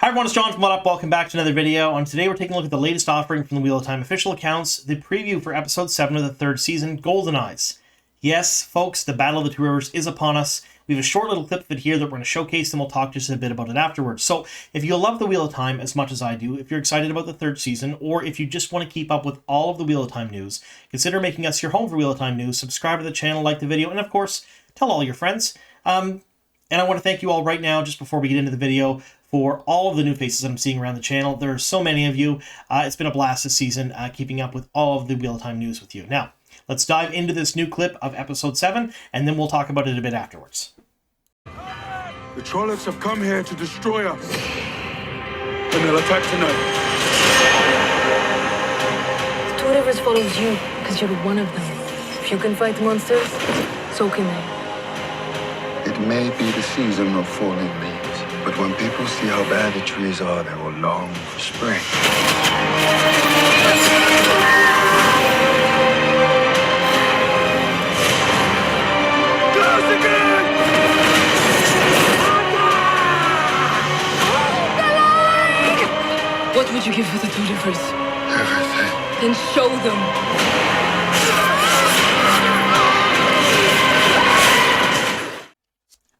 Hi everyone, it's John from What Up. Welcome back to another video. And today we're taking a look at the latest offering from the Wheel of Time official accounts, the preview for episode 7 of the third season, Goldeneyes. Yes, folks, the Battle of the Two Rivers is upon us. We have a short little clip of it here that we're going to showcase, and we'll talk just a bit about it afterwards. So if you love the Wheel of Time as much as I do, if you're excited about the third season, or if you just want to keep up with all of the Wheel of Time news, consider making us your home for Wheel of Time news. Subscribe to the channel, like the video, and of course, tell all your friends. And I want to thank you all right now, just before we get into the video, for all of the new faces that I'm seeing around the channel. There are so many of you. It's been a blast this season, keeping up with all of the Wheel of Time news with you. Now, let's dive into this new clip of episode 7, and then we'll talk about it a bit afterwards. The Trollocs have come here to destroy us, and they'll attack tonight. The Two Rivers follows you because you're one of them. If you can fight monsters, so can they. It may be the season of falling leaves, but when people see how bad the trees are, they will long for spring. Close again! What would you give for the Two Rivers? Everything. Then show them.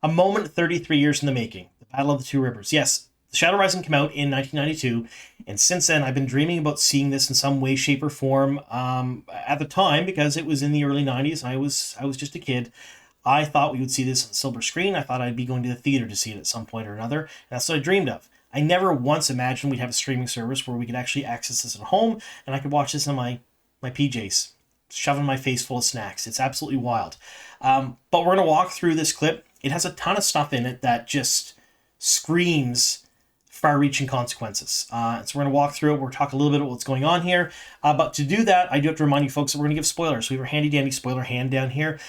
A moment 33 years in the making. The Battle of the Two Rivers. Yes, The Shadow Rising came out in 1992, and since then I've been dreaming about seeing this in some way, shape, or form. At the time, because it was in the early 90s, I was just a kid, I thought we would see this on silver screen. I thought I'd be going to the theater to see it at some point or another, and that's what I dreamed of. I never once imagined we'd have a streaming service where we could actually access this at home, and I could watch this in my PJs, shoving my face full of snacks. It's absolutely wild. But we're going to walk through this clip. It has a ton of stuff in it that just screams far-reaching consequences. So we're going to walk through it. We'll talk a little bit about what's going on here. But to do that, I do have to remind you folks that we're going to give spoilers. We have our handy-dandy spoiler hand down here.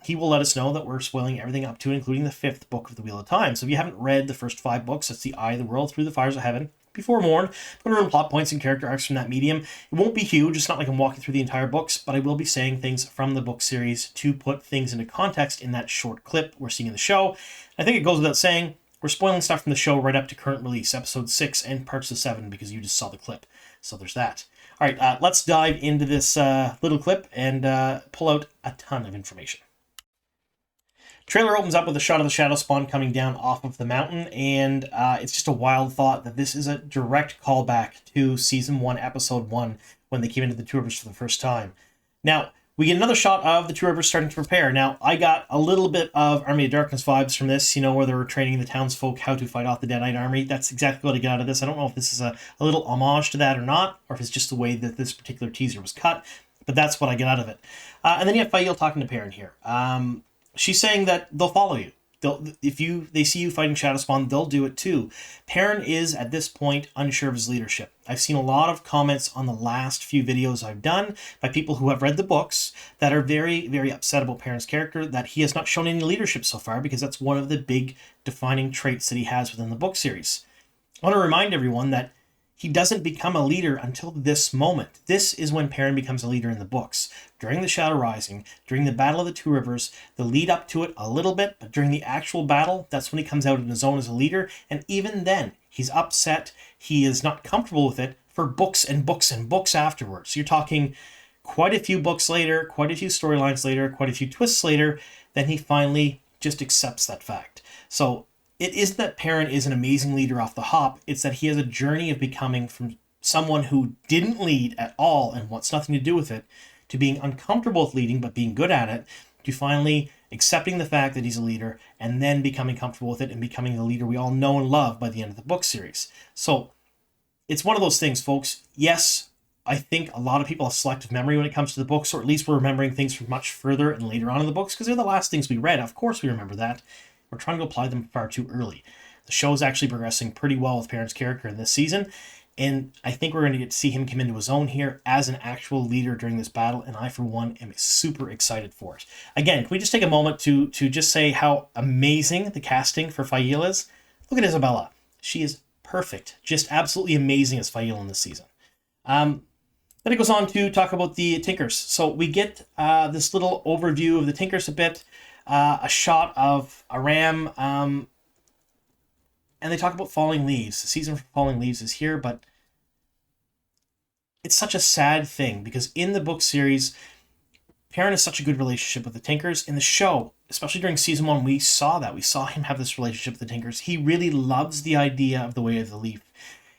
He will let us know that we're spoiling everything up to and including the 5th book of the Wheel of Time. So if you haven't read the first 5 books, that's The Eye of the World, Through the Fires of Heaven, Before Morn, I'm going to run plot points and character arcs from that medium. It won't be huge. It's not like I'm walking through the entire books, but I will be saying things from the book series to put things into context in that short clip we're seeing in the show. I think it goes without saying, we're spoiling stuff from the show right up to current release, episode 6 and parts of 7, because you just saw the clip. So there's that. All right, let's dive into this little clip and pull out a ton of information. Trailer opens up with a shot of the Shadow Spawn coming down off of the mountain, and it's just a wild thought that this is a direct callback to Season 1, Episode 1, when they came into the Two Rivers for the first time. Now, we get another shot of the Two Rivers starting to prepare. Now, I got a little bit of Army of Darkness vibes from this, you know, where they were training the townsfolk how to fight off the Deadite army. That's exactly what I got out of this. I don't know if this is a little homage to that or not, or if it's just the way that this particular teaser was cut, but that's what I get out of it. And then you have Faile talking to Perrin here. She's saying that they'll follow you. If they see you fighting Shadow Spawn, they'll do it too. Perrin is, at this point, unsure of his leadership. I've seen a lot of comments on the last few videos I've done by people who have read the books that are very, very upset about Perrin's character, that he has not shown any leadership so far, because that's one of the big defining traits that he has within the book series. I want to remind everyone that he doesn't become a leader until this moment. This is when Perrin becomes a leader in the books. During the Shadow Rising, during the Battle of the Two Rivers, the lead up to it a little bit, but during the actual battle, that's when he comes out on his own as a leader. And even then, he's upset. He is not comfortable with it for books and books and books afterwards. You're talking quite a few books later, quite a few storylines later, quite a few twists later, then he finally just accepts that fact. So it isn't that Perrin is an amazing leader off the hop, it's that he has a journey of becoming from someone who didn't lead at all and wants nothing to do with it, to being uncomfortable with leading but being good at it, to finally accepting the fact that he's a leader and then becoming comfortable with it and becoming the leader we all know and love by the end of the book series. So it's one of those things, folks. Yes, I think a lot of people have selective memory when it comes to the books, or at least we're remembering things from much further and later on in the books because they're the last things we read. Of course we remember that. We're trying to apply them far too early. The show is actually progressing pretty well with Perrin's character in this season, and I think we're going to get to see him come into his own here as an actual leader during this battle, and I, for one, am super excited for it. Again, can we just take a moment to just say how amazing the casting for Faile is? Look at Isabella. She is perfect. Just absolutely amazing as Faile in this season. Then it goes on to talk about the Tinkers. So we get this little overview of the Tinkers a bit. A shot of Aram And they talk about falling leaves. The season for falling leaves is here, but it's such a sad thing because in the book series, Perrin has such a good relationship with the Tinkers. In the show, especially during season 1, we saw that. We saw him have this relationship with the Tinkers. He really loves the idea of the way of the leaf.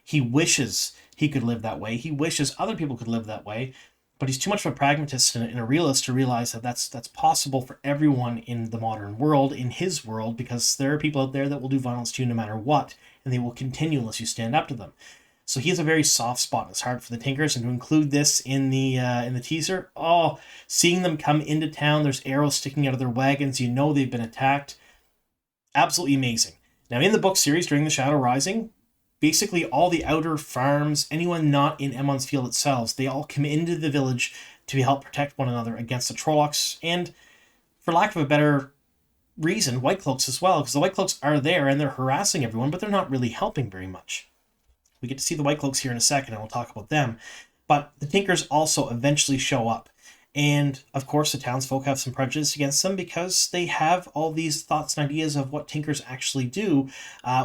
He wishes he could live that way. He wishes other people could live that way. But he's too much of a pragmatist and a realist to realize that that's possible for everyone in the modern world, in his world, because there are people out there that will do violence to you no matter what, and they will continue unless you stand up to them. So he has a very soft spot in his heart for the Tinkers, and to include this in the teaser, seeing them come into town, there's arrows sticking out of their wagons, you know they've been attacked. Absolutely amazing. Now in the book series, during the Shadow Rising, basically all the outer farms, anyone not in Emond's Field itself, they all come into the village to help protect one another against the Trollocs, and for lack of a better reason, White Cloaks as well, because the White Cloaks are there and they're harassing everyone, but they're not really helping very much. We get to see the White Cloaks here in a second, and we'll talk about them. But the Tinkers also eventually show up. And, of course, the townsfolk have some prejudice against them because they have all these thoughts and ideas of what Tinkers actually do,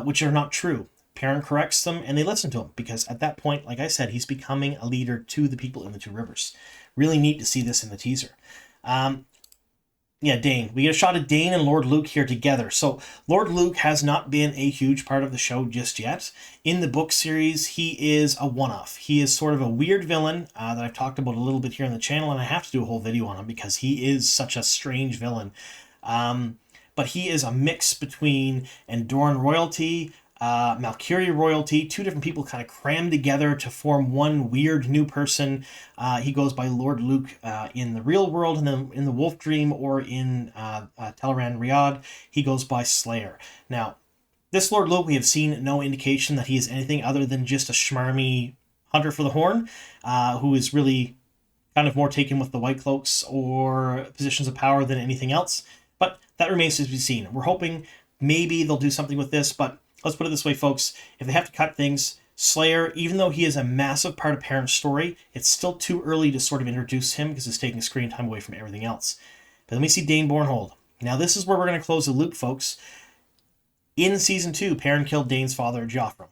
which are not true. Perrin corrects them, and they listen to him, because at that point, like I said, he's becoming a leader to the people in the Two Rivers. Really neat to see this in the teaser. Dane. We get a shot of Dane and Lord Luke here together. So Lord Luke has not been a huge part of the show just yet. In the book series, he is a one-off. He is sort of a weird villain that I've talked about a little bit here on the channel, and I have to do a whole video on him because he is such a strange villain. But he is a mix between Andorran royalty, Malcuria royalty, two different people kind of crammed together to form one weird new person. He goes by Lord Luke in the real world, and then in the Wolf Dream or in Teleran Riyadh, he goes by Slayer. Now, this Lord Luke, we have seen no indication that he is anything other than just a schmarmy hunter for the horn, who is really kind of more taken with the White Cloaks or positions of power than anything else. But that remains to be seen. We're hoping maybe they'll do something with this, but let's put it this way, folks. If they have to cut things, Slayer, even though he is a massive part of Perrin's story, it's still too early to sort of introduce him because it's taking screen time away from everything else. But then we see Dane Bornhold. Now, this is where we're going to close the loop, folks. In Season 2, Perrin killed Dane's father, Joffrey.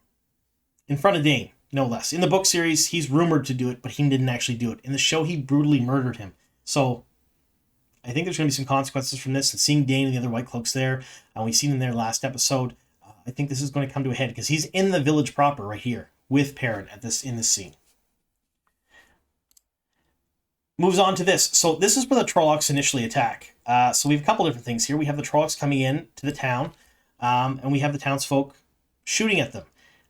In front of Dane, no less. In the book series, he's rumored to do it, but he didn't actually do it. In the show, he brutally murdered him. So I think there's going to be some consequences from this. And seeing Dane and the other White Cloaks there, and we've seen in their last episode, I think this is going to come to a head because he's in the village proper right here with Perrin in this scene. Moves on to this. So this is where the Trollocs initially attack. So we have a couple different things here. We have the Trollocs coming in to the town, and we have the townsfolk shooting at them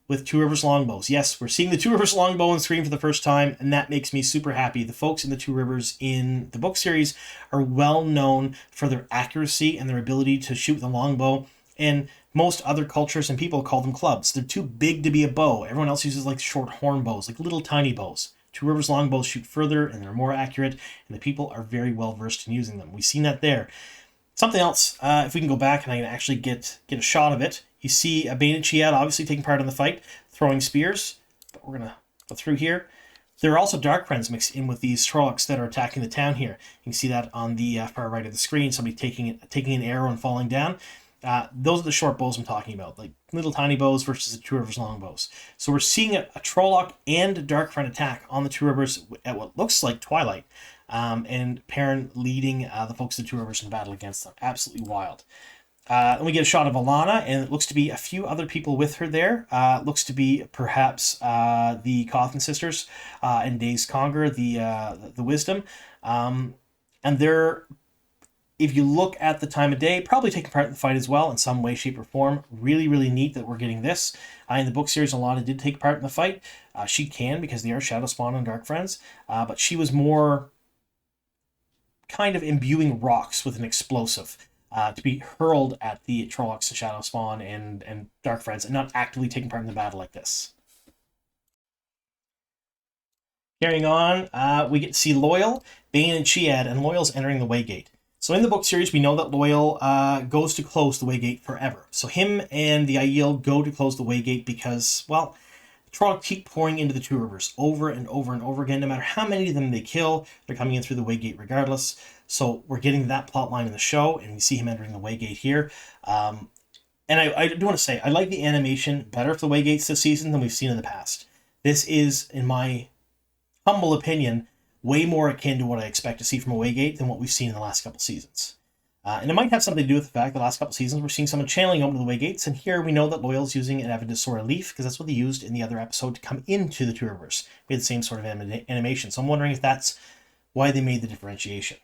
with Two Rivers longbows. Yes, we're seeing the Two Rivers longbow on screen for the first time, and that makes me super happy. The folks in the Two Rivers in the book series are well known for their accuracy and their ability to shoot with a longbow. And most other cultures and people call them clubs. They're too big to be a bow. Everyone else uses like short horn bows, like little tiny bows. Two Rivers longbows shoot further and they're more accurate, and the people are very well versed in using them. We've seen that there. Something else, if we can go back and I can actually get a shot of it. You see Bane and Chiad obviously taking part in the fight, throwing spears. But we're going to go through here. There are also Dark Friends mixed in with these Trollocs that are attacking the town here. You can see that on the far right of the screen, somebody taking an arrow and falling down. Those are the short bows I'm talking about, like little tiny bows versus the Two Rivers long bows. So we're seeing a Trolloc and a Dark Friend attack on the Two Rivers at what looks like twilight, and Perrin leading the folks of the Two Rivers in battle against them. Absolutely wild. And we get a shot of Alanna, and it looks to be a few other people with her there. It looks to be perhaps the Cawthon sisters and Daze Conger, the Wisdom, and they're, if you look at the time of day, probably taking part in the fight as well in some way, shape, or form. Really, really neat that we're getting this. In the book series, Alanna did take part in the fight. She can because they are Shadow Spawn and Dark Friends. But she was more kind of imbuing rocks with an explosive to be hurled at the Trollocs and Shadow Spawn and Dark Friends, and not actively taking part in the battle like this. Carrying on, we get to see Loyal, Bane, and Chiad, and Loyal's entering the Waygate. So in the book series, we know that Loyal goes to close the Waygate forever. So him and the Aiel go to close the Waygate because, well, the Trollocs keep pouring into the Two Rivers over and over and over again. No matter how many of them they kill, they're coming in through the Waygate regardless. So we're getting that plot line in the show, and we see him entering the Waygate here. and I do want to say, I like the animation better for the Waygates this season than we've seen in the past. This is, in my humble opinion, way more akin to what I expect to see from a Waygate than what we've seen in the last couple seasons. And it might have something to do with the fact that the last couple seasons we're seeing someone channeling open to the Waygates, and here we know that Loyal's using an Avedisora leaf, because that's what they used in the other episode to come into the Two Rivers. We had the same sort of animation, so I'm wondering if that's why they made the differentiation.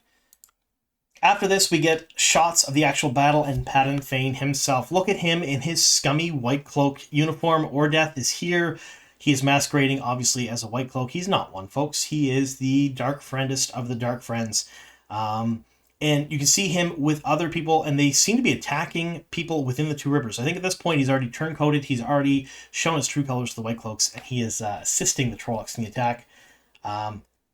After this, we get shots of the actual battle and Padan Fain himself. Look at him in his scummy white cloak uniform. Ordeith is here. He is masquerading, obviously, as a white cloak. He's not one, folks. He is the dark friendest of the dark friends. And you can see him with other people, and they seem to be attacking people within the Two Rivers. I think at this point he's already turncoated. He's already shown his true colors to the White Cloaks, and he is assisting the Trollocs in the attack.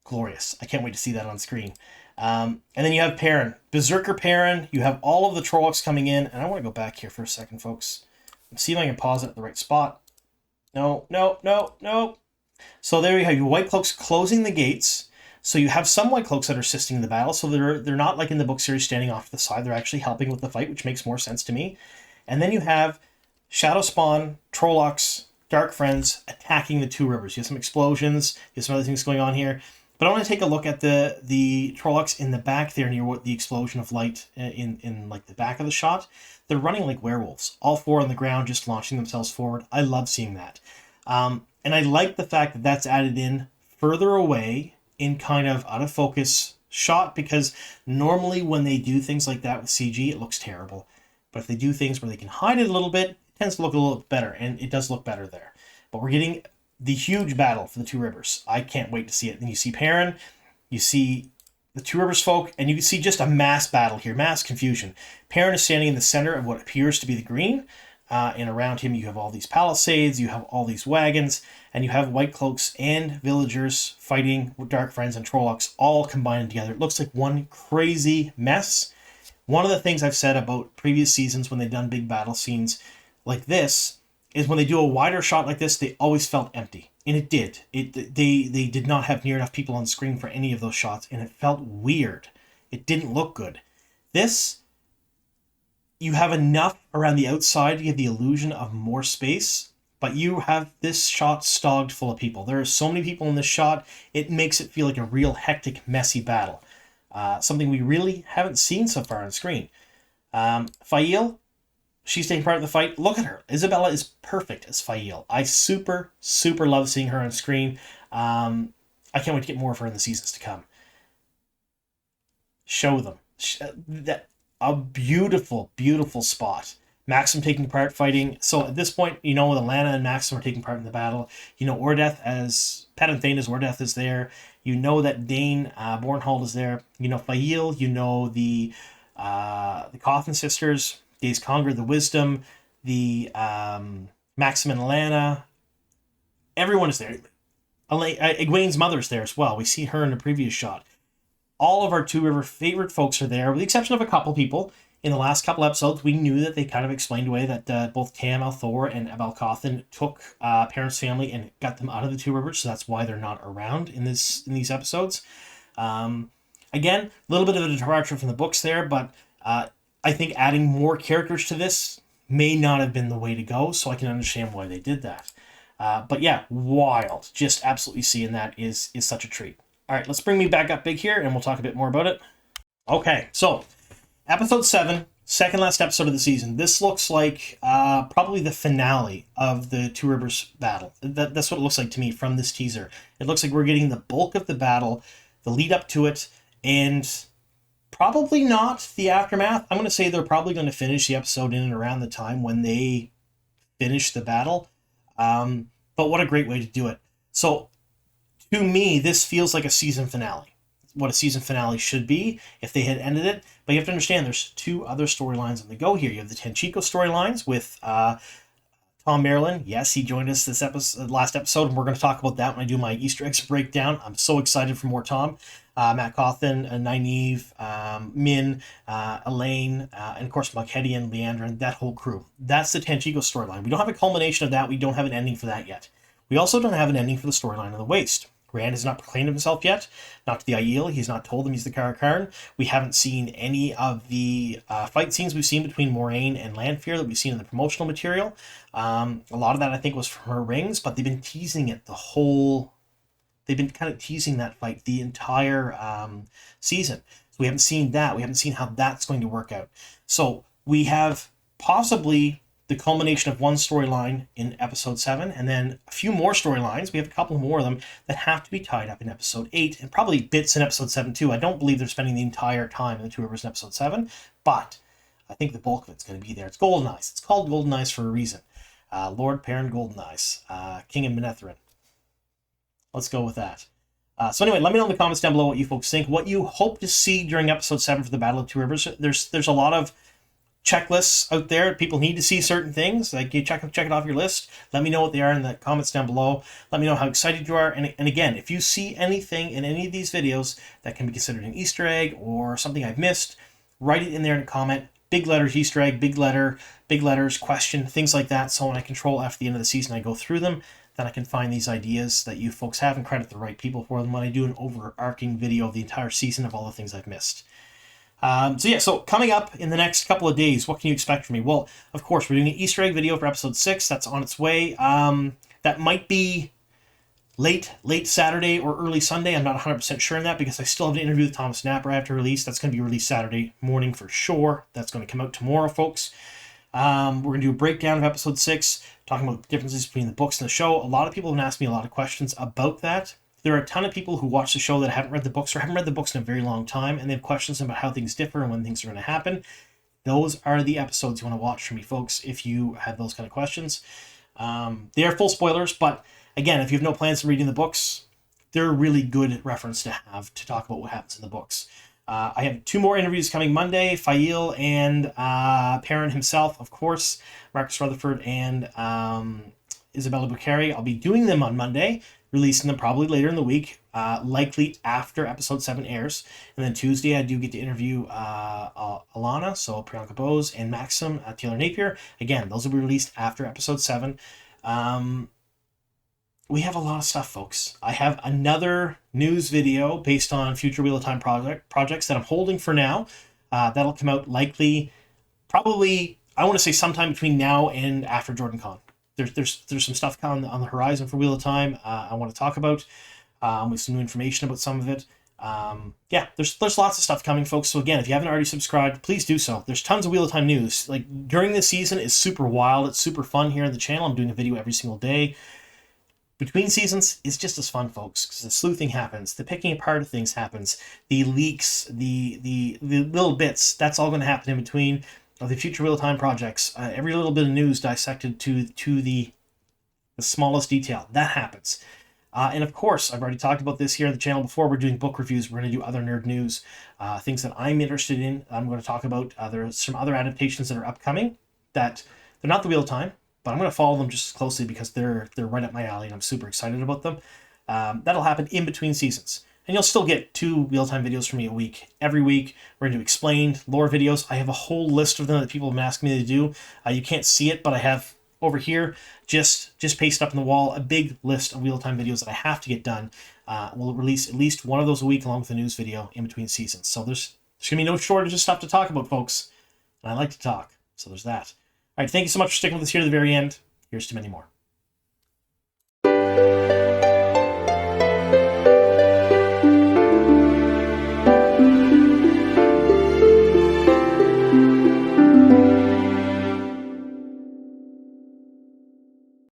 Glorious. I can't wait to see that on screen. And then you have Perrin. Berserker Perrin. You have all of the Trollocs coming in. And I want to go back here for a second, folks. See if I can pause it at the right spot. No. So there you have your White Cloaks closing the gates. So you have some White Cloaks that are assisting in the battle, so they're not like in the book series standing off to the side. They're actually helping with the fight, which makes more sense to me. And then you have Shadow Spawn, Trollocs, Dark Friends attacking the Two Rivers. You have some explosions, you have some other things going on here. But I want to take a look at the Trollocs in the back there near what the explosion of light in like the back of the shot. They're running like werewolves, all four on the ground, just launching themselves forward. I love seeing that. And I like the fact that that's added in further away in kind of out of focus shot, because normally when they do things like that with CG, it looks terrible. But if they do things where they can hide it a little bit, it tends to look a little better, and it does look better there. But we're getting the huge battle for the Two Rivers. I can't wait to see it. Then you see Perrin, you see the Two Rivers folk, and you can see just a mass battle here, mass confusion. Perrin is standing in the center of what appears to be the green, and around him you have all these palisades, you have all these wagons, and you have White Cloaks and villagers fighting with Dark Friends and Trollocs all combined together. It looks like one crazy mess. One of the things I've said about previous seasons when they've done big battle scenes like this is when they do a wider shot like this, they always felt empty. And it did. They did not have near enough people on screen for any of those shots, and it felt weird. It didn't look good. This, you have enough around the outside to give the illusion of more space, but you have this shot stogged full of people. There are so many people in this shot, it makes it feel like a real hectic, messy battle. Something we really haven't seen so far on screen. Faile, she's taking part in the fight. Look at her. Isabella is perfect as Faile. I super love seeing her on screen. I can't wait to get more of her in the seasons to come. Show them. A beautiful spot. Maxim taking part fighting. So at this point, you know, Alanna and Maxim are taking part in the battle. You know, Ordeith as Padan Fain as Ordeith is there. You know that Dane Bornhold is there. You know Faile. You know the Coffin sisters, Days Conger, the Wisdom, the Maxim and Alanna. Everyone is there. Egwene's mother's there as well. We see her in the previous shot. All of our Two River favorite folks are there, with the exception of a couple people. In the last couple episodes, we knew that they kind of explained away that both Tam Althor and Abel Cawthon took Perrin's family and got them out of the Two Rivers, so that's why they're not around in these episodes. Again, a little bit of a departure from the books there, but I think adding more characters to this may not have been the way to go, so I can understand why they did that. But yeah, wild. Just absolutely seeing that is such a treat. All right, let's bring me back up big here, and we'll talk a bit more about it. Okay, so Episode 7, second last episode of the season. This looks like probably the finale of the Two Rivers battle. That's what it looks like to me from this teaser. It looks like we're getting the bulk of the battle, the lead up to it, and probably not the aftermath. I'm going to say they're probably going to finish the episode in and around the time when they finish the battle. But what a great way to do it. So, to me, this feels like a season finale. What a season finale should be if they had ended it. But you have to understand there's two other storylines on the go here. You have the Tenchico storylines with Tom Maryland. Yes, he joined us this last episode, and we're going to talk about that when I do my Easter eggs breakdown. I'm so excited for more Tom. Matt Cawthon, Nynaeve, Min, Elaine, and of course Malkedian, Leandrin, that whole crew. That's the Tenchico storyline. We don't have a culmination of that. We don't have an ending for that yet. We also don't have an ending for the storyline of the Waste. Rand has not proclaimed himself yet, not to the Aiel. He's not told them he's the Karakharn. We haven't seen any of the fight scenes we've seen between Moraine and Lanfear that we've seen in the promotional material. A lot of that, I think, was from her rings, but they've been teasing it they've been kind of teasing that fight the entire season. So we haven't seen that. We haven't seen how that's going to work out. So we have possibly the culmination of one storyline in episode 7, and then a few more storylines. We have a couple more of them that have to be tied up in episode 8, and probably bits in episode 7 too. I don't believe they're spending the entire time in the Two Rivers in episode 7, but I think the bulk of it's going to be there. It's Goldeneyes. It's called Goldeneyes for a reason. Lord Perrin Goldeneyes, King of Manetheren. Let's go with that. So anyway, let me know in the comments down below what you folks think, what you hope to see during episode 7 for the Battle of Two Rivers. There's a lot of checklists out there. People need to see certain things. Like, you check it off your list. Let me know what they are in the comments down below. Let me know how excited you are. And again, if you see anything in any of these videos that can be considered an Easter egg or something I've missed, write it in there in a comment. Big letters, Easter egg, big letters, question, things like that. So when I control after the end of the season, I go through them, then I can find these ideas that you folks have and credit the right people for them when I do an overarching video of the entire season of all the things I've missed. So coming up in the next couple of days, what can you expect from me? Well, of course, we're doing an Easter egg video for episode 6. That's on its way. That might be late Saturday or early Sunday. I'm not 100% sure on that because I still have an interview with Thomas Napper I have to release. That's going to be released Saturday morning for sure. That's going to come out tomorrow, folks. We're going to do a breakdown of episode 6, talking about the differences between the books and the show. A lot of people have asked me a lot of questions about that. There are a ton of people who watch the show that haven't read the books or haven't read the books in a very long time, and they have questions about how things differ and when things are going to happen. Those are the episodes you want to watch from me, folks, if you have those kind of questions. They are full spoilers, but again, if you have no plans on reading the books, they're a really good reference to have to talk about what happens in the books. I have 2 more interviews coming Monday, Faile and Perrin himself, of course, Marcus Rutherford and Isabella Bucari. I'll be doing them on Monday, releasing them probably later in the week, likely after episode 7 airs. And then Tuesday, I do get to interview Alanna, so Priyanka Bose, and Maxim Taylor Napier. Again, those will be released after episode 7. We have a lot of stuff, folks. I have another news video based on future Wheel of Time projects that I'm holding for now. That'll come out probably, I want to say sometime between now and after Jordan Con. There's some stuff on the horizon for Wheel of Time I want to talk about with some new information about some of it. There's lots of stuff coming, folks. So again, if you haven't already subscribed, please do so. There's tons of Wheel of Time news. Like, during this season, it's super wild. It's super fun here on the channel. I'm doing a video every single day. Between seasons, it's just as fun, folks, because the sleuthing happens, the picking apart of things happens, the leaks, the little bits, that's all going to happen in between of the future Wheel of Time projects. Every little bit of news dissected to the smallest detail. That happens. And of course, I've already talked about this here on the channel before. We're doing book reviews. We're going to do other nerd news, things that I'm interested in. I'm going to talk about. There's some other adaptations that are upcoming that they're not the Wheel of Time, but I'm going to follow them just as closely because they're right up my alley and I'm super excited about them. That'll happen in between seasons. And you'll still get 2 Wheel of Time videos from me a week. Every week, we're going to do explained lore videos. I have a whole list of them that people have been asking me to do. You can't see it, but I have over here, just pasted up on the wall, a big list of Wheel of Time videos that I have to get done. We'll release at least one of those a week along with a news video in between seasons. So there's going to be no shortage of stuff to talk about, folks. And I like to talk, so there's that. All right, thank you so much for sticking with us here to the very end. Here's to many more.